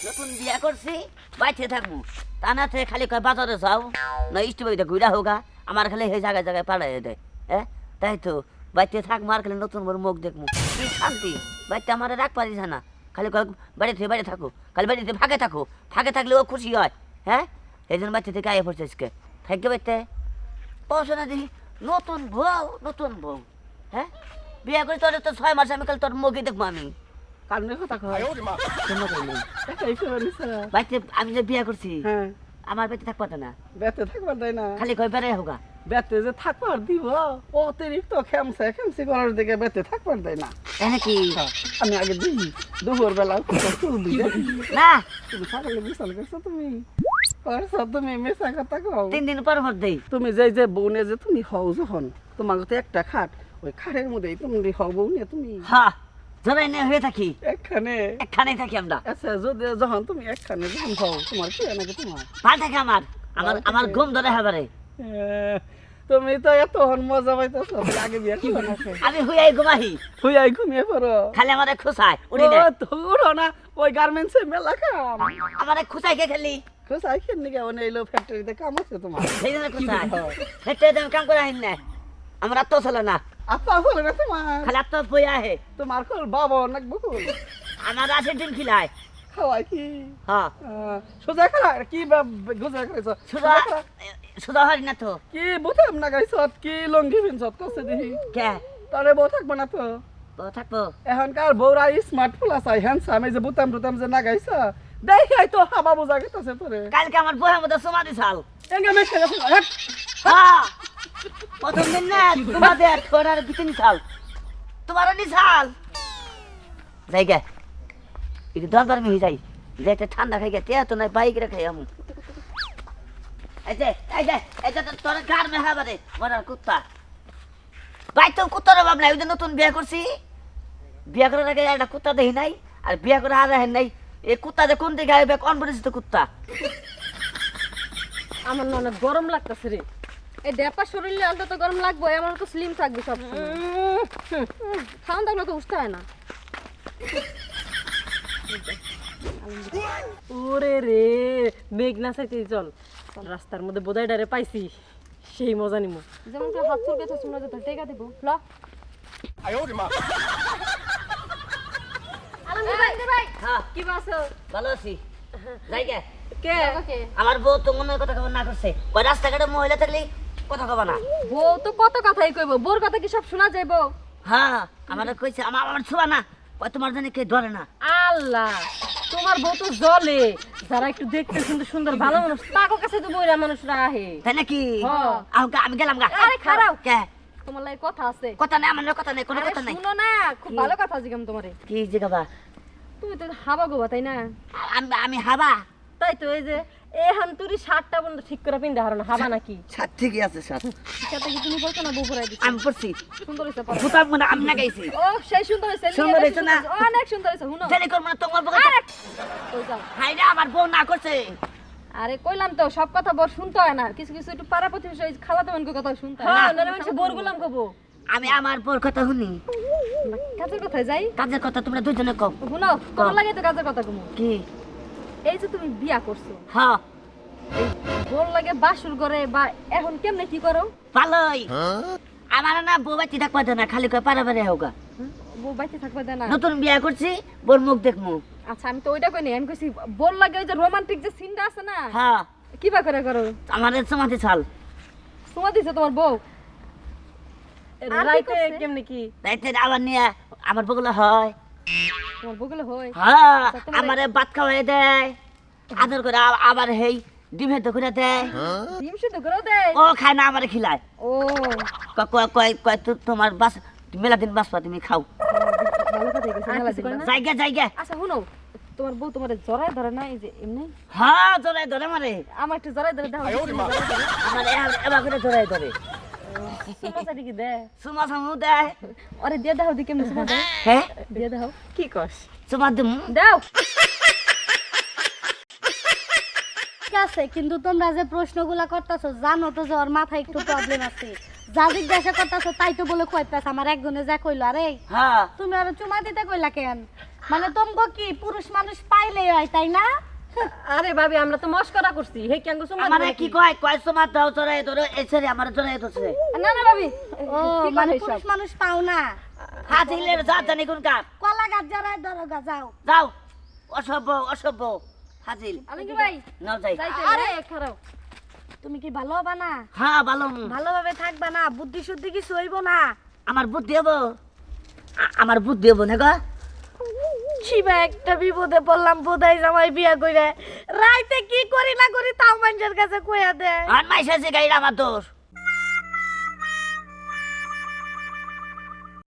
নতুন বিয়া করছি বাইতে থাকবো তা না থেকে খালি কয় বাজারে যাও না ইষ্টবাড়িতে ঘুরা হোগা আমার খালি সেই জায়গায় জায়গায় পাঠাই দেয় হ্যাঁ তাই তো বাইতে থাকবো আর খালি নতুন বড় মুখ দেখবো কি শান্তি বাইতে আমার রাখ পারিস না খালি কয় বাড়িতে বাইরে থাকো খালি বাড়িতে ফাঁকে থাকো ফাঁকে থাকলে ও খুশি হয় হ্যাঁ এই জন্য বাচ্চা থেকে আয়ে পড়ছে আজকে থাকতে বাইতে পড়াশোনা দেখি নতুন বউ হ্যাঁ বিয়ে করে তোর তো 6 মাস আমি কাল তোর মুখে দেখবো আমি কারণে কথা কয় শোনো কই নেই এই ফেরিস বাইতে আমি যে বিয়ে করছি হ্যাঁ আমার বেঁচে থাকবো না বেতে থাকবার দেয় না খালি কয় বেড়ে হোগা বেতে যে থাকবার দিব অতিরিক্ত খেমসি করার দিকে বেতে থাকবার দেয় না এনে কি আমি আগে দিই দুপুর বেলা চুল দিই না তুমি সকালে বিশাল করছো তুমি করছো তুমি মেশা কথা কও 3 দিন পর দেই তুমি যে বউনে যে তুমি হও যখন তোমার তো একটা খাট ওই খাটের মধ্যেই তুমি হও বউনে তুমি হ্যাঁ জরাই নে হয়ে থাকি একখানে থাকি আমরা আচ্ছা যদি যখন তুমি একখানে যখন হও তোমার কি নাকি তোমার ভাল থাকে আমার ঘুম ধরে হাবারে তুমি তো এত মজা পাইতেছো আগে বিয়ে কি বানাছে আমি হুইয়াই ঘুমাহি হুইয়াই ঘুমিয়ে পড়ো খালি আমারে খুসায় উড়ি না উড়ো না ওই গার্মেন্টসে মেলা কাম আমারে খুসাই কে খালি খুসাই কেন নিকে ওনে এলো ফ্যাক্টরিতে কাম আছে তোমার সেই জন্য খুসাই ফ্যাক্টরিতে আমি কাম করে আইন না আমার আত্ম চলে না আপা বলে না তোমার খালি আত্ম বইয়া হে তোমার কল বাবা নাক বকুল আমার আছে ডিম খিলাই খাওয়াই কি হ্যাঁ সোজা খালা কি গুজা খাইছো সুদা হরি না তো কি বুতাম না গাইছ কি লঙ্গি পিনছত কসে দেখি কে তারে বউ থাকবো না তো থাকবো এখনকার বউরা স্মার্ট প্লাস আই হ্যান্ডসাম এই যে বুতাম টুতাম যে না গাইছ দেখাই তো হাবা বোঝা গেছে তোরে কালকে আমার বইয়ের মধ্যে সোমা দিছাল এঙ্গে মেখে গেছে হট হ্যাঁ প্রথম দিন না তোমাদের ছোড়ার বিতে নিছাল তোমারও নিছাল জায়গা একটু দরবার মিহি যাই যে একটা ঠান্ডা খাই গেছে তো নাই বাইক রে খাই আমু এই যে তোর গার মে হাবারে মরার কুত্তা ভাই তো কুত্তার অভাব নাই ওই যে নতুন বিয়ে করছি বিয়ে করার আগে একটা কুত্তা দেখি নাই আর বিয়ে করে আর হেন নাই এই কুত্তা যে কোন দিকে আইবে কোন পরিচিত কুত্তা আমার না অনেক গরম লাগতেছে রে এই ডেপা শরীরে অন্তত গরম লাগবে আমার তো স্লিম থাকবে সব খাওয়ান থাকলে তো উঠতে হয় না ওরে রে মেঘ না চাইতে চল রাস্তার মধ্যে বোধাই ডারে পাইছি সেই মজা নিমু যেমন করে হাত চুল গেছে শুনে যেত টেকা দিব ল আলমগীর ভাই হ্যাঁ কি বাসো ভালো আছি জায়গা কে আমার বউ তো মনে কথা খবর না করছে ওই রাস্তাঘাটে মহিলা থাকলে কথা কবা না বউ তো কত কথাই কইব বোর কথা কি সব শোনা যাইব হ্যাঁ আমার কইছে আমার ছোঁয়া না ওই তোমার জানি কে ধরে না আল্লাহ তোমার বউ তো জলে যারা একটু দেখতে সুন্দর সুন্দর ভালো মানুষ তাকে কাছে তো বইরা মানুষরা আহে তাই নাকি হ্যাঁ। আমি গেলাম গা আরে খারাও কে তোমার লাগে কথা আছে কথা নেই আমার কথা নেই কোনো আরে কথা নাই শুনো না খুব ভালো কথা জিগাম তোমারে কি জিগাবা তুমি তো হাবা গোবা তাই না আমি হাবা তাই তো এই যে এই হান্তুরি শার্টটা বন্ধ ঠিক করে পিন্দা হারো না হাবা নাকি সাত ঠিকই আছে সাত সাথে কি তুমি বলছো না বউ পরাই দিছো আমি পড়ছি সুন্দর হইছে পরা ফুটাম মনে আমি না গাইছি ও সেই সুন্দর হইছে সুন্দর হইছে না? অনেক সুন্দর হইছে শুনো জানি করব না তোমার বউ আরে কই যাও হাই রে আমার বউ না করছে আরে কইলাম তো সব কথা বড় শুনতে হয় না কিছু কিছু একটু পাড়া প্রতিবেশী ওই খালাতো বোনকে কথা শুনতে হয় হ্যাঁ না নারে মানুষ বোর গোলাম কবো আমি আমার বউর কথা শুনি কাজের কথায় যাই কাজের কথা তোমরা দুজনে কও শুনো তোমার লাগে তো কাজের কথা কমু কি এই যে তুমি বিয়া করছো হ্যাঁ এই বোর লাগে বাসুর করে বা এখন কেমনে কি করো ভালোই আমার না বউ বাচ্চি থাকবা দেয় না খালি কয় পারাবারে হোগা বউ বাইতে থাকবে দেয় না নতুন বিয়া করছি বোর মুখ দেখমু আচ্ছা আমি তো ওইটা কই নাই আমি কইছি বোর লাগে ওই যে রোমান্টিক যে সিনটা আছে না হ্যাঁ কি বা করে করো আমাদের সমাধি ছাল তোমার দিছে তোমার বউ আর কি রাইতে করছে? কেমনে কি রাইতে আবার নিয়ে আমার বগুলো হয় তোমার বউগুলো হয় হ্যাঁ তা তোমার- আমারে ভাত খাওয়াই দেয় আদর করে আবার হেই ডিমে তো করে দেয় ডিম সিদ্ধ করে দেয় ও খায় না আমারে খিলায় ও কয় কয় কয় তোমার বাস মেলা দিন বাসপা তুমি খাও ভালো কথা কইছে আর মেলা কিছু দিন করে না। না? জায়গা আচ্ছা শুনো তোমার বউ তোমার জড়াই ধরে না এই যে এমনি হ্যাঁ জড়াই ধরে মারে আমার একটু জড়াই ধরে দাও আমার এবার করে জড়াই ধরে সুমাচারি কি দে সুমা সামু দেয় আরে দিয়ে দাও দি কেমনে সুমা দাও হ্যাঁ দিয়ে দাও কি কস সুমা দিমু দাও ঠিক আছে কিন্তু তোমরা যে প্রশ্নগুলা করতেছো জানো তো যে ওর মাথায় একটু প্রবলেম আছে যা জিজ্ঞাসা করতেছো তাই তো বলে কইতাছ আমার একজনে যা কইলো আরে হ্যাঁ তুমি আর চুমা দিতে কইলা কেন মানে তোমাকে কি পুরুষ মানুষ পাইলেই হয় তাই না? আরে ভাবি আমরা তো মস্করা করছি হে কেন চুমা আমারে কি কয় কয় সময় দাও তোরা ধরো এসে আমার জন্য এতছে না না ভাবি ও মানে পুরুষ মানুষ পাও না। হাজিলের যা জানি কোন কাপ কলা গাছ যারাই ধরো গা যাও। যাও অসভ্য অসভ্য হাজিল আমি কি ভাই নাও যাই আরে খারাপ তুমি কি ভালো হবা না? হ্যাঁ ভালো ভালোভাবে থাকবা না, বুদ্ধি শুদ্ধি কিছু হইব না। আমার বুদ্ধি হবো আমার বুদ্ধি হবো না গো শিবা একটা বিপদে পড়লাম, বোধাই জামাই বিয়া কইরে রাইতে কি করি না করি তাও মানুষের কাছে কইয়া দেয়। আর মাইসা যে গাইরা আমার দোষ